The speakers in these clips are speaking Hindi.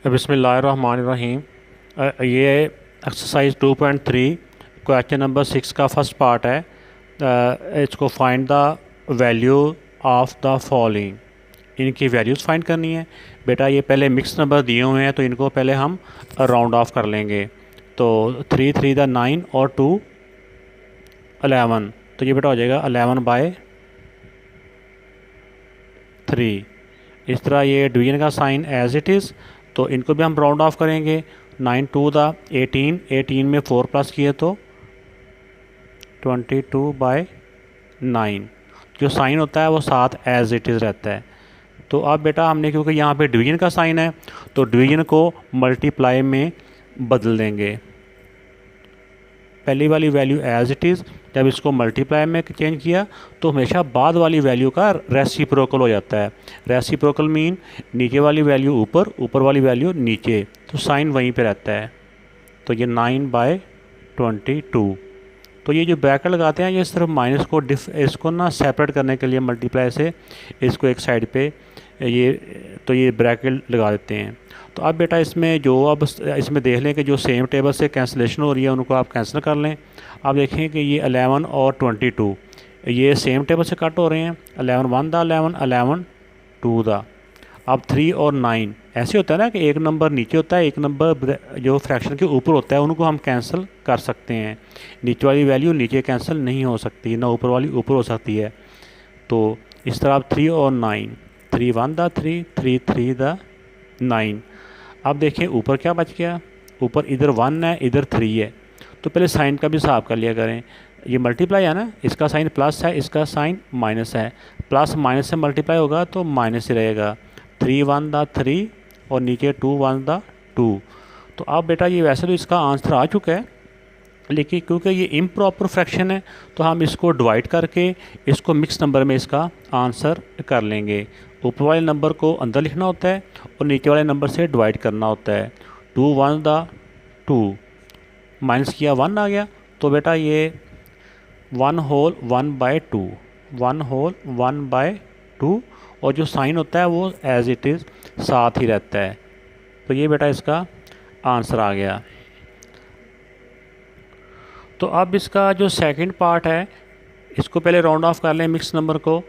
बिस्मिल्लाहिर्रहमानिर्रहीम। ये एक्सरसाइज 2.3 क्वेश्चन नंबर 6 का फर्स्ट पार्ट है। इसको find the value of the following. इनकी वैल्यूज़ फाइंड करनी है। बेटा ये पहले मिक्स नंबर दिए हुए हैं तो इनको पहले हम राउंड ऑफ कर लेंगे। तो 3 3 द 9 और 2 11, तो ये बेटा हो जाएगा 11/3। इस तरह ये डिवीजन का साइन एज इट इज़, तो इनको भी हम राउंड ऑफ करेंगे। 9 2 द 18, 18 में 4 प्लस किए तो 22/9। जो साइन होता है वो साथ एज इट इज़ रहता है। तो अब बेटा हमने क्योंकि यहाँ पे डिवीजन का साइन है तो डिवीजन को मल्टीप्लाई में बदल देंगे। पहली वाली वैल्यू एज इट इज़, जब इसको मल्टीप्लाई में चेंज किया तो हमेशा बाद वाली वैल्यू का रेसिप्रोकल हो जाता है। रेसिप्रोकल मीन नीचे वाली वैल्यू ऊपर, ऊपर वाली वैल्यू नीचे, तो साइन वहीं पे रहता है। तो ये 9/22। तो ये जो ब्रैकेट लगाते हैं ये सिर्फ माइनस को इसको ना सेपरेट करने के लिए मल्टीप्लाई से इसको एक साइड पे ये ब्रैकेट लगा देते हैं। तो अब बेटा इसमें देख लें कि जो सेम टेबल से कैंसिलेशन हो रही है उनको आप कैंसिल कर लें। आप देखें कि ये 11 और 22 ये सेम टेबल से कट हो रहे हैं। 11 1 दा 11, 11 2 दा। अब 3 और 9 ऐसे होता है ना कि एक नंबर नीचे होता है, एक नंबर जो फ्रैक्शन के ऊपर होता है, उनको हम कैंसिल कर सकते हैं। नीचे वाली वैल्यू नीचे कैंसिल नहीं हो सकती, ना ऊपर वाली ऊपर हो सकती है। तो इस तरह आप 3 और 9, 3 1 दा 3, 3 3 दा 9। अब देखें ऊपर क्या बच गया, ऊपर इधर 1 है इधर 3 है। तो पहले साइन का भी हिसाब कर लिया करें। ये मल्टीप्लाई है ना, इसका साइन प्लस है, इसका साइन माइनस है। प्लस माइनस से मल्टीप्लाई होगा तो माइनस ही रहेगा। 3 1 दा 3 और नीचे 2 1 दा 2। तो अब बेटा ये वैसे तो इसका आंसर आ चुका है, लेकिन क्योंकि ये इम्प्रॉपर फ्रैक्शन है तो हम इसको डिवाइड करके इसको मिक्स नंबर में इसका आंसर कर लेंगे। ऊपर वाले नंबर को अंदर लिखना होता है और नीचे वाले नंबर से डिवाइड करना होता है। 2 1 दा 2, माइनस किया 1 आ गया, तो बेटा ये 1 होल 1/2, 1 होल 1/2, और जो साइन होता है वो एज इट इज़ साथ ही रहता है। तो ये बेटा इसका आंसर आ गया। तो अब इसका जो सेकंड पार्ट है इसको पहले राउंड ऑफ कर लें मिक्स नंबर को।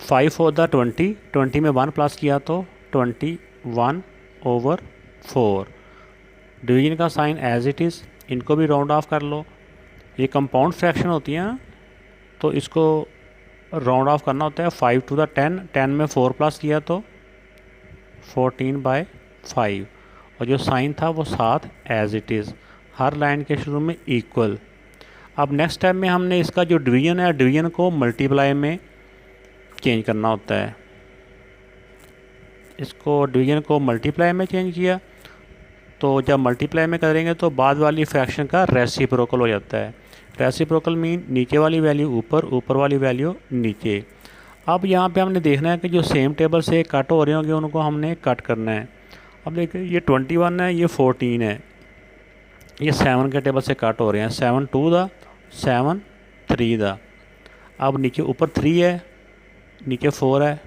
5 4 दा 20, 20 में 1 प्लस किया तो 21/4। डिवीजन का साइन एज इट इज़, इनको भी राउंड ऑफ कर लो। ये कंपाउंड फ्रैक्शन होती हैं तो इसको राउंड ऑफ करना होता है। 5 2 दा 10, 10 में 4 प्लस किया तो 14/5, और जो साइन था वो साथ एज इट इज़, हर लाइन के शुरू में इक्वल। अब नेक्स्ट स्टेप में हमने इसका जो डिवीजन है डिवीजन को मल्टीप्लाई में चेंज करना होता है। इसको डिवीजन को मल्टीप्लाई में चेंज किया तो जब मल्टीप्लाई में करेंगे तो बाद वाली फ्रैक्शन का रेसिप्रोकल हो जाता है। रेसिप्रोकल मीन नीचे वाली वैल्यू ऊपर, ऊपर वाली वैल्यू नीचे। अब यहाँ पे हमने देखना है कि जो सेम टेबल से कट हो रहे होंगे उनको हमने कट करना है। अब देखिए ये 21 है, ये 14 है, ये 7 के टेबल से कट हो रहे हैं। 7 2 दा 7 3 दा। अब नीचे ऊपर 3 है, नीचे 4 है,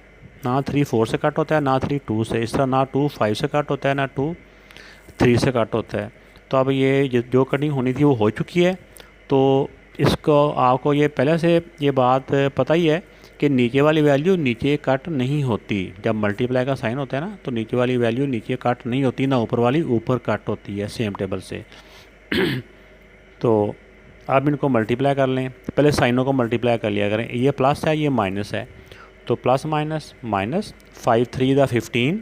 ना 3 4 से कट होता है ना 3 2 से। इस तरह ना 2 5 से कट होता है ना 2 3 से कट होता है। तो अब ये जो कटिंग होनी थी वो हो चुकी है। तो इसको आपको ये पहले से ये बात पता ही है कि नीचे वाली वैल्यू नीचे कट नहीं होती। जब मल्टीप्लाई का साइन होता है ना तो नीचे वाली वैल्यू नीचे कट नहीं होती, ना ऊपर वाली ऊपर कट होती है सेम टेबल से। तो अब इनको मल्टीप्लाई कर लें। पहले साइनों को मल्टीप्लाई कर लिया करें। ये प्लस है ये माइनस है, तो प्लस माइनस माइनस। 5 3 दा 15,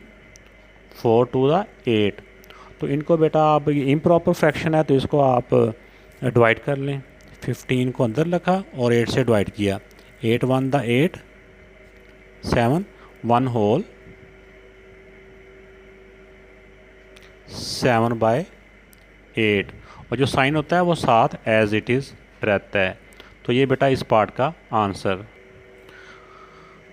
4 2 दा 8। तो इनको बेटा आप इम्प्रॉपर फ्रैक्शन है तो इसको आप डिवाइड कर लें। 15 को अंदर रखा और 8 से डिवाइड किया। 8 1 दा 8, 7 1 होल 7/8, और जो साइन होता है वो साथ एज इट इज़ रहता है। तो ये बेटा इस पार्ट का आंसर।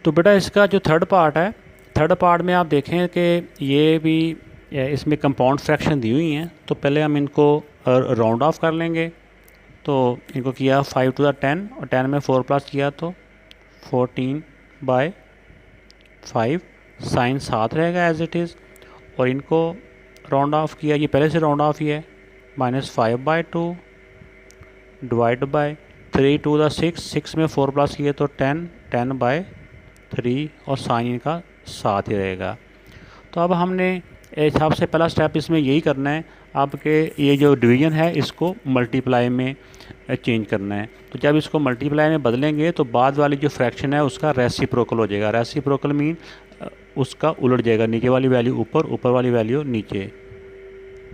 तो बेटा इसका जो थर्ड पार्ट है, थर्ड पार्ट में आप देखें कि ये भी इसमें कंपाउंड फ्रैक्शन दी हुई हैं। तो पहले हम इनको राउंड ऑफ कर लेंगे। तो इनको किया 5 2 दा 10 और 10 में 4 प्लस किया तो 14/5, साइन साथ रहेगा एज इट इज़, और इनको राउंड ऑफ किया, ये पहले से राउंड ऑफ ही है, -5/2 डिवाइड बाय 3 टू द 6 में 4 प्लस किए तो 10/3 और साइन इनका साथ ही रहेगा। तो अब हमने सबसे पहला स्टेप इसमें यही करना है, आपके ये जो डिवीज़न है इसको मल्टीप्लाई में चेंज करना है। तो जब इसको मल्टीप्लाई में बदलेंगे तो बाद वाली जो फ्रैक्शन है उसका रेसिप्रोकल हो जाएगा। रेसिप्रोकल मीन उसका उलट जाएगा, नीचे वाली वैल्यू ऊपर, ऊपर वाली वैल्यू नीचे।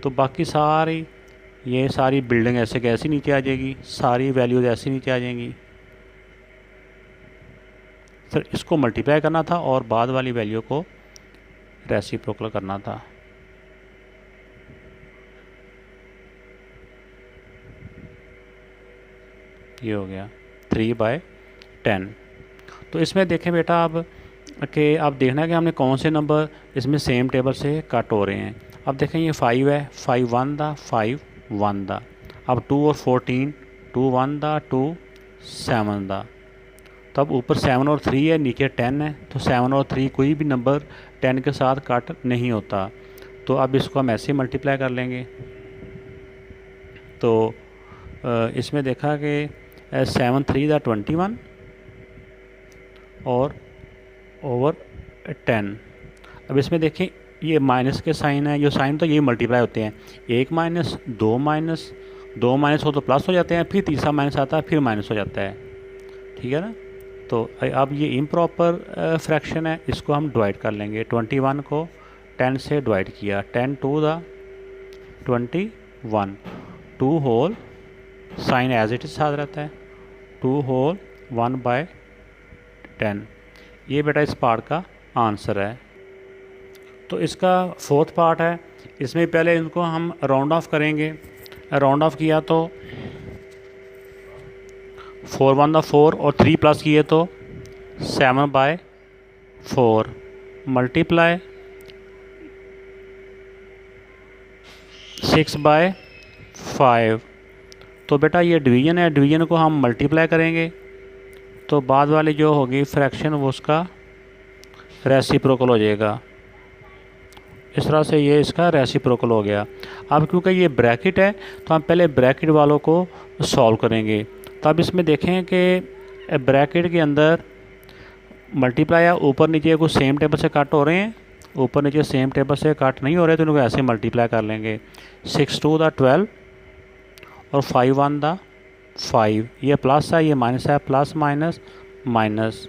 तो बाकी सारी ये सारी बिल्डिंग ऐसे कैसे नीचे आ जाएगी, सारी वैल्यूज ऐसे नीचे आ जाएंगी। सर इसको मल्टीप्लाई करना था और बाद वाली वैल्यू को रेसिप्रोकल करना था। ये हो गया 3/10। तो इसमें देखें बेटा अब कि आप देखना कि हमने कौन से नंबर इसमें सेम टेबल से कट हो रहे हैं। अब देखें ये 5 है, 5 1 दा 5 1 दा। अब 2 और 14, 2 1 दा 2 7 दा। तब ऊपर 7 और 3 है, नीचे 10 है, तो 7 और 3 कोई भी नंबर 10 के साथ कट नहीं होता। तो अब इसको हम ऐसे मल्टीप्लाई कर लेंगे। तो इसमें देखा कि 7 3 दा 21 और ओवर 10। अब इसमें देखें ये माइनस के साइन है, जो साइन तो ये मल्टीप्लाई होते हैं, 1 माइनस 2 माइनस, 2 माइनस हो तो प्लस हो जाते हैं, फिर तीसरा माइनस आता है, फिर माइनस हो जाता है, ठीक है ना। तो अब ये इम्प्रॉपर फ्रैक्शन है, इसको हम डिवाइड कर लेंगे। 21 को 10 से डिवाइड किया, 10 to the 21, 2 whole sign as it is साथ रहता है, 2 होल 1/10। ये बेटा इस पार्ट का आंसर है। तो इसका फोर्थ पार्ट है, इसमें पहले इनको हम राउंड ऑफ करेंगे। राउंड ऑफ किया तो 4 1 दा 4 और 3 प्लस किए तो 7/4 मल्टीप्लाई 6/5। तो बेटा ये डिवीज़न है, डिवीज़न को हम मल्टीप्लाई करेंगे तो बाद वाली जो होगी फ्रैक्शन वो उसका रेसिप्रोकल हो जाएगा। इस तरह से ये इसका रेसिप्रोकल हो गया। अब क्योंकि ये ब्रैकेट है तो हम पहले ब्रैकेट वालों को सॉल्व करेंगे। तो अब इसमें देखें कि ब्रैकेट के अंदर मल्टीप्लाई या ऊपर नीचे कुछ सेम टेबल से कट हो रहे हैं, ऊपर नीचे सेम टेबल से कट नहीं हो रहे तो इनको ऐसे मल्टीप्लाई कर लेंगे। 6 2 दा 12 और 5 1 दा 5। ये प्लस है, ये माइनस है, प्लस माइनस माइनस।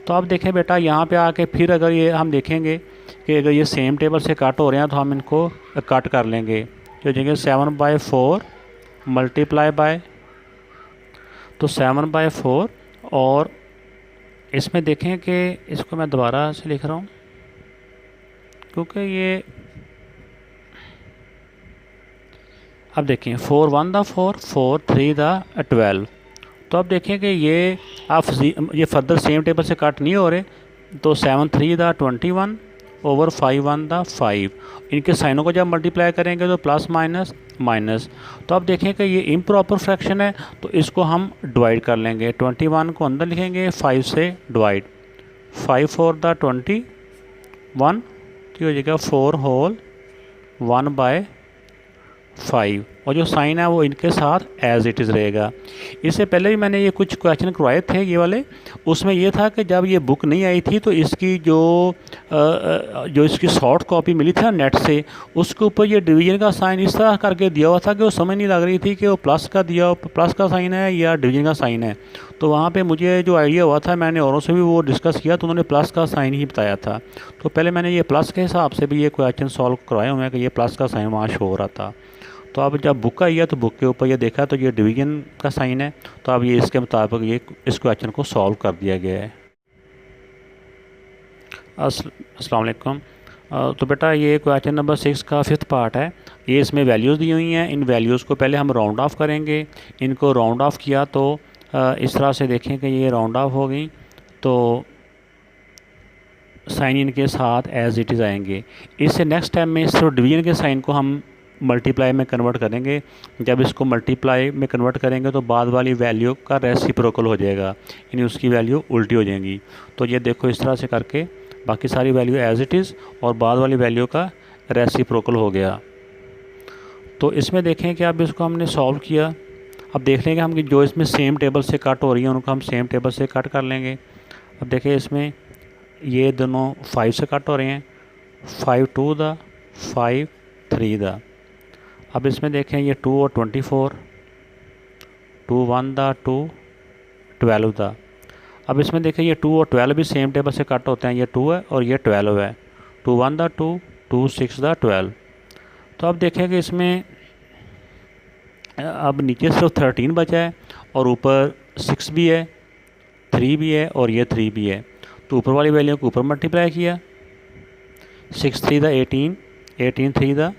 तो अब देखें बेटा यहाँ पे आके फिर अगर ये हम देखेंगे कि अगर ये सेम टेबल से कट हो रहे हैं तो हम इनको कट कर लेंगे। जो जगह 7/4 मल्टीप्लाई बाय, तो 7/4 और इसमें देखें कि इसको मैं दोबारा से लिख रहा हूँ क्योंकि ये अब देखें 4 1 दा 4, 4 3 दा 12। तो अब देखें कि ये ये फर्दर सेम टेबल से कट नहीं हो रहे, तो 7 3 दा 21 ओवर 5 1 दा 5। इनके साइनों को जब मल्टीप्लाई करेंगे तो प्लस माइनस माइनस। तो अब देखें कि ये इम्प्रॉपर फ्रैक्शन है तो इसको हम डिवाइड कर लेंगे। 21 को अंदर लिखेंगे, 5 से डिवाइड, 5 4 दा 21 तो हो जाएगा 4 होल 1/5 और जो साइन है वो इनके साथ एज इट इज़ रहेगा। इससे पहले भी मैंने ये कुछ क्वेश्चन करवाए थे ये वाले, उसमें ये था कि जब ये बुक नहीं आई थी तो इसकी जो इसकी सॉफ्ट कॉपी मिली थी ना नेट से, उसके ऊपर ये डिवीज़न का साइन इस तरह करके दिया हुआ था कि वो समझ नहीं लग रही थी कि वो प्लस का साइन है या डिवीज़न का साइन है। तो वहाँ पे मुझे जो आइडिया हुआ था, मैंने औरों से भी वो डिस्कस किया तो उन्होंने प्लस का साइन ही बताया था। तो पहले मैंने ये प्लस के हिसाब से भी ये क्वेश्चन सॉल्व करवाए हुए हैं कि ये प्लस का साइन वहाँ शो हो रहा था। तो अब जब बुक आई है तो बुक के ऊपर ये देखा तो ये डिवीज़न का साइन है, तो अब ये इसके मुताबिक ये इस क्वेश्चन को सॉल्व कर दिया गया है। अस्सलाम वालेकुम। तो बेटा ये क्वेश्चन नंबर 6 का 5th पार्ट है। ये इसमें वैल्यूज़ दी हुई हैं, इन वैल्यूज़ को पहले हम राउंड ऑफ करेंगे। इनको राउंड ऑफ किया तो इस तरह से देखें कि ये राउंड ऑफ हो गई तो साइन इनके साथ एज इट इज़ आएंगे। इससे नेक्स्ट टाइम में सिर्फ डिवीज़न के साइन को हम मल्टीप्लाई में कन्वर्ट करेंगे। जब इसको मल्टीप्लाई में कन्वर्ट करेंगे तो बाद वाली वैल्यू का रेसिप्रोकल हो जाएगा, यानी उसकी वैल्यू उल्टी हो जाएंगी। तो ये देखो इस तरह से करके बाकी सारी वैल्यू एज इट इज़ और बाद वाली वैल्यू का रेसिप्रोकल हो गया। तो इसमें देखें कि अब इसको हमने सॉल्व किया। अब देख लेंगे हम कि जो इसमें सेम टेबल से कट हो रही है उनको हम सेम टेबल से कट कर लेंगे। अब देखिए इसमें ये दोनों 5 से कट हो रहे हैं, 5 2 दा, 5 3 दा। अब इसमें देखें ये 2 और 24, 2 1 दा, 2 12 दा। अब इसमें देखें ये 2 और 12 भी सेम टेबल से कट होते हैं, ये 2 है और ये 12 है, 2 1 दा 2, 2 6 दा 12। तो अब देखें कि इसमें अब नीचे सिर्फ 13 बचा है और ऊपर 6 भी है, 3 भी है और ये 3 भी है। तो ऊपर वाली वैल्यू को ऊपर मल्टीप्लाई किया, 6 3 दा 18, 18 3 दा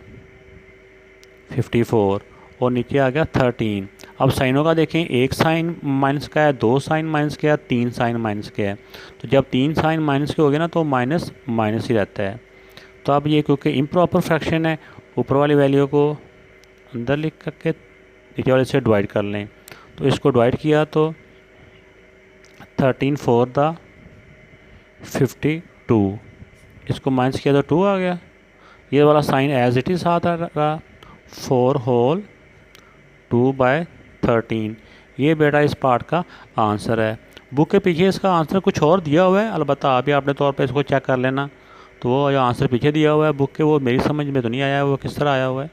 54 और नीचे आ गया 13। अब साइनों का देखें, एक साइन माइनस का है, 2 साइन माइनस का है, 3 साइन माइनस के है। तो जब 3 साइन माइनस के हो गए ना तो माइनस माइनस ही रहता है। तो अब ये क्योंकि इम्प्रॉपर फ्रैक्शन है, ऊपर वाली वैल्यू को अंदर लिख करके नीचे वाले से डिवाइड कर लें। तो इसको डिवाइड किया तो 13 4 दा 52, इसको माइनस किया तो 2 आ गया। ये वाला साइन एज इट इज़ साथ आ रहा, 4 होल 2/13। ये बेटा इस पार्ट का आंसर है। बुक के पीछे इसका आंसर कुछ और दिया हुआ है, अलबत्ता आप भी अपने तौर पे इसको चेक कर लेना। तो वो जो आंसर पीछे दिया हुआ है बुक के, वो मेरी समझ में तो नहीं आया, वो किस तरह आया हुआ है।